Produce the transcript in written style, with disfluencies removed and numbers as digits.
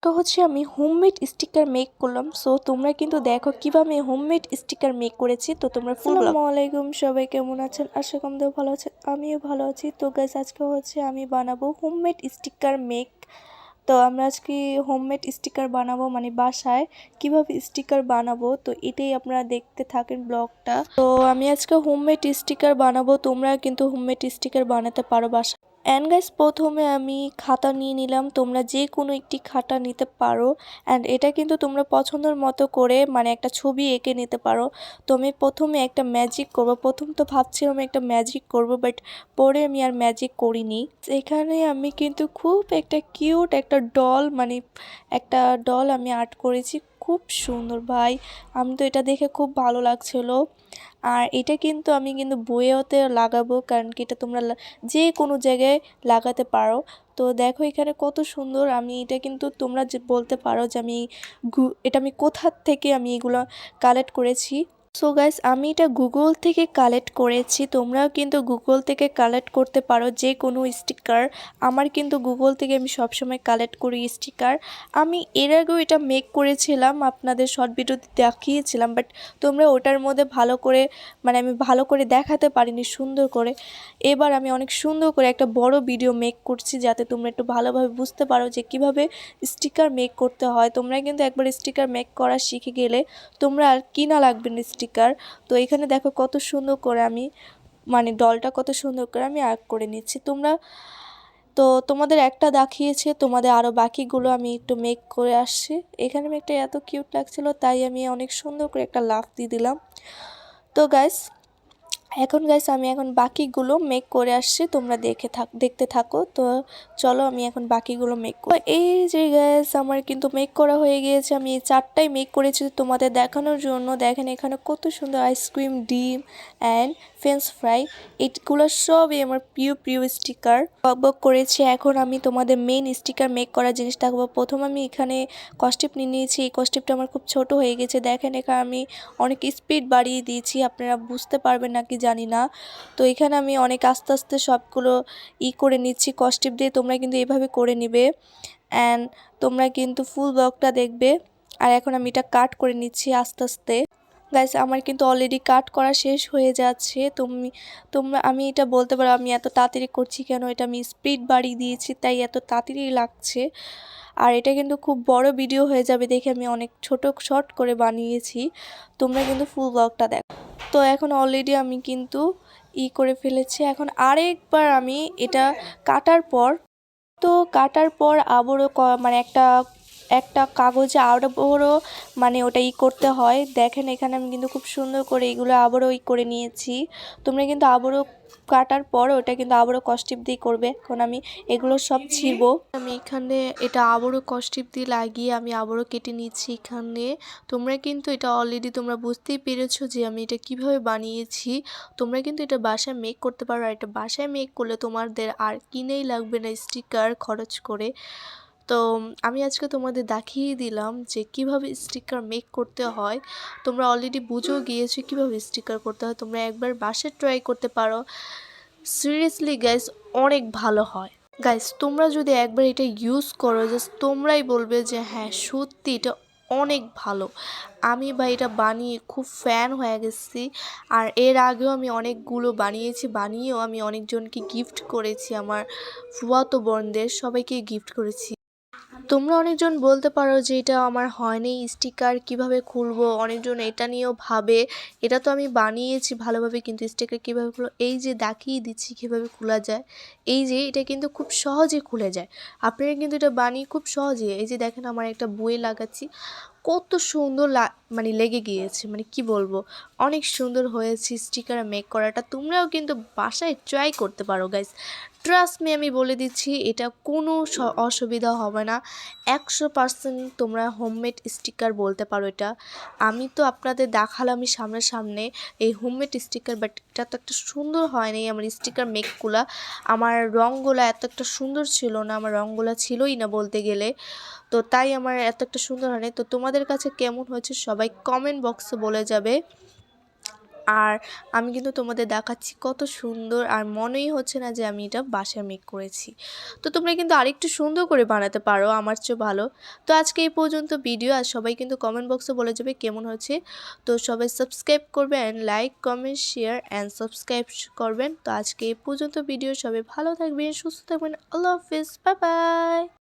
তো হচ্ছে আমি হোমমেড স্টিকার মেক করলাম। সো তোমরা কিন্তু দেখো কিভাবে হোমমেড স্টিকার মেক করেছি। তো তোমরা ফুল ব্লগ। আসসালামু আলাইকুম, সবাই কেমন আছেন? আশা করি তোমরা ভালো আছেন, আমিও ভালো আছি। তো গাইস আজকে হচ্ছে আমি বানাবো হোমমেড স্টিকার মেক। তো আমরা আজকে হোমমেড স্টিকার বানাবো, মানে বাসায় কিভাবে স্টিকার বানাবো, তো এটাই আপনারা দেখতে থাকেন ব্লগটা। তো আমি আজকে হোমমেড স্টিকার বানাবো, তোমরা কিন্তু হোমমেড স্টিকার বানাতে পারো বাসায়। অ্যান্ড গাইস প্রথমে আমি খাতা নিয়ে নিলাম, তোমরা যে কোনো একটি খাতা নিতে পারো। অ্যান্ড এটা কিন্তু তোমরা পছন্দের মতো করে মানে একটা ছবি এঁকে নিতে পারো। তো আমি প্রথমে একটা ম্যাজিক করব, প্রথম তো ভাবছিলাম একটা ম্যাজিক করব, বাট পরে আমি আর ম্যাজিক করিনি। এখানে আমি কিন্তু খুব একটা কিউট একটা ডল, মানে একটা ডল আমি আর্ট করেছি, খুব সুন্দর ভাই। আমি তো এটা দেখে খুব ভালো লাগছিল। আর এটা কিন্তু আমি কিন্তু বইয়েতে লাগাবো, কারণ কি এটা তোমরা যে কোনো জায়গায় লাগাতে পারো। তো দেখো এখানে কত সুন্দর। আমি এটা কিন্তু তোমরা যে বলতে পারো যে আমি এটা আমি কোথা থেকে আমি এগুলো কালেক্ট করেছি। সো গাইস আমি এটা গুগল থেকে কালেক্ট করেছি, তোমরাও কিন্তু গুগল থেকে কালেক্ট করতে পারো যে কোনো স্টিকার। আমার কিন্তু গুগল থেকে আমি সবসময় কালেক্ট করি স্টিকার। আমি এর আগেও এটা মেক করেছিলাম, আপনাদের শর্ট ভিডিওতে দেখিয়েছিলাম, বাট তোমরা ওটার মধ্যে ভালো করে মানে আমি ভালো করে দেখাতে পারিনি সুন্দর করে। এবার আমি অনেক সুন্দর করে একটা বড় ভিডিও মেক করছি, যাতে তোমরা একটু ভালোভাবে বুঝতে পারো যে কিভাবে স্টিকার মেক করতে হয়। তোমরা কিন্তু একবার স্টিকার মেক করা শিখে গেলে তোমরা আর কিনা লাগবে না স্টিকার। তো এখানে দেখো কত সুন্দর করে আমি মানে ডলটা কত সুন্দর করে আমি আর্ট করে নিচ্ছি। তোমরা তো তোমাদের একটা দেখিয়েছে, তোমাদের আরও বাকিগুলো আমি একটু মেক করে আসছি। এখানে আমি একটা এত কিউট লাগছিল, তাই আমি অনেক সুন্দর করে একটা লাফ দিয়ে দিলাম। তো গাইস আমি এখন বাকিগুলো মেক করে আসছি, তোমরা দেখতে থাকো। তো চলো আমি এখন বাকিগুলো মেক করি। এই যে গাইস আমার কিন্তু মেক করা হয়ে গিয়েছে, আমি এই চারটাই মেক করেছি তোমাদের দেখানোর জন্য। দেখেন এখানে কত সুন্দর আইসক্রিম, ডিম অ্যান্ড ফ্রেঞ্চ ফ্রাই, এইগুলো সবই আমার প্রিয় প্রিয় স্টিকার বক করেছি। এখন আমি তোমাদের মেইন স্টিকার মেক করার জিনিস দেখাবো। প্রথম আমি এখানে কস্টিপ নিয়ে নিয়েছি, এই কস্টিপটা আমার খুব ছোট হয়ে গেছে। দেখেন এখানে আমি অনেক স্পিড বাড়িয়ে দিয়েছি, আপনারা বুঝতে পারবেন নাকি জানি না। তো এখানে আমি অনেক আস্তে আস্তে সবগুলো করে নিচ্ছি কস্টিপ দিয়ে, তোমরা কিন্তু এভাবে করে নিবে। অ্যান্ড তোমরা কিন্তু ফুল ব্লগটা দেখবে। আর এখন আমি এটা কাট করে নিচ্ছি আস্তে আস্তে। গাইস আমার কিন্তু অলরেডি কাট করা শেষ হয়ে যাচ্ছে। আমি এটা বলতে পারো আমি এত তাড়াতাড়ি করছি কেন, এটা আমি স্পিড বাড়িয়ে দিয়েছি তাই এত তাড়াতাড়ি লাগছে। আর এটা কিন্তু খুব বড় ভিডিও হয়ে যাবে দেখে আমি অনেক ছোট শর্ট করে বানিয়েছি, তোমরা কিন্তু ফুল ব্লগটা দেখো। তো এখন অলরেডি আমি কিন্তু করে ফেলেছি। এখন আরেকবার আমি এটা কাটার পর আবারও মানে একটা একটা কাগজে আবারও মানে ওটা করতে হয়। দেখেন এখানে আমি কিন্তু খুব সুন্দর করে এগুলো আবারও করে নিয়েছি। তোমরা কিন্তু আবারও কাটার পর ওটা কিন্তু আবারও কস্টিপ দিয়ে করবে। এখন আমি এগুলো সব ছিঁড়বো। আমি এখানে এটা আবারও কস্টিপ দিয়ে লাগিয়ে আমি আবারও কেটে নিচ্ছি এখানে। তোমরা কিন্তু এটা অলরেডি তোমরা বুঝতেই পেরেছো যে আমি এটা কিভাবে বানিয়েছি। তোমরা কিন্তু এটা বাসায় মেক করতে পারো। আর এটা বাসায় মেক করলে তোমাদের আর কিনেই লাগবে না স্টিকার খরচ করে। তো আমি আজকে তোমাদের দেখিয়ে দিলাম যে কিভাবে স্টিকার মেক করতে হয়। তোমরা অলরেডি বুঝেও গিয়েছো কিভাবে স্টিকার করতে হয়, তোমরা একবার বাসায় ট্রাই করতে পারো। সিরিয়াসলি গাইস অনেক ভালো হয়। গাইস তোমরা যদি একবার এটা ইউজ করো, জাস্ট তোমরাই বলবে যে হ্যাঁ সত্যি এটা অনেক ভালো। আমি বা এটা বানিয়ে খুব ফ্যান হয়ে গেছি। আর এর আগেও আমি অনেকগুলো বানিয়েছি, বানিয়েও আমি অনেকজনকে গিফট করেছি, আমার ফুফাতো বোনদের সবাইকে গিফট করেছি। তোমরা অনেকজন বলতে পারো যে এটা আমার হয়নি, স্টিকার কিভাবে খুলবো, অনেকজন এটা নিয়েও ভাবে। এটা তো আমি বানিয়েছি ভালোভাবে, কিন্তু স্টিকার কিভাবে খুলবো এই যে দেখিয়ে দিচ্ছি কিভাবে খোলা যায়। এই যে এটা কিন্তু খুব সহজে খুলে যায়, আপনারা কিন্তু এটা বানিয়ে খুব সহজে। এই যে দেখেন আমার একটা বইয়ে লাগাচ্ছি, কত সুন্দর মানে লেগে গিয়েছে, মানে কি বলবো, অনেক সুন্দর হয়েছে স্টিকার মেক করাটা। তোমরাও কিন্তু বাসায় ট্রাই করতে পারো গাইস, ট্রাস্ট মি আমি বলে দিচ্ছি এটা কোনো অসুবিধা হবে না। 100% তোমরা হোমমেড স্টিকার বলতে পারো এটা। আমি তো আপনাদের দেখালামই সামনে এই হোমমেড স্টিকার, বাট এটা তো একটা সুন্দর হয়নি আমার স্টিকার মেকগুলা। আমার রঙগুলো এত একটা সুন্দর ছিল না, আমার রঙগুলো ছিলই না বলতে গেলে। তো তাই আমার এত একটা সুন্দর হয়নি। তো তোমাদের কাছে কেমন হয়েছে সবাই কমেন্ট বক্সে বলে যাবে। আর আমি কিন্তু তোমাদের দেখাচ্ছি কত সুন্দর, আর মনেই হচ্ছে না যে আমি এটা বাসায় মেক করেছি। তো তোমরা কিন্তু আরেকটু সুন্দর করে বানাতে পারো আমার চেয়ে ভালো। তো আজকে এই পর্যন্ত ভিডিও, আর সবাই কিন্তু কমেন্ট বক্সে বলে যাবে কেমন হয়েছে। তো সবাই সাবস্ক্রাইব করবেন, like comment share and subscribe করবেন। তো আজকে এই পর্যন্ত ভিডিও, সবাই ভালো থাকবেন, সুস্থ থাকবেন, আল্লাহ হাফিজ, বাই বাই।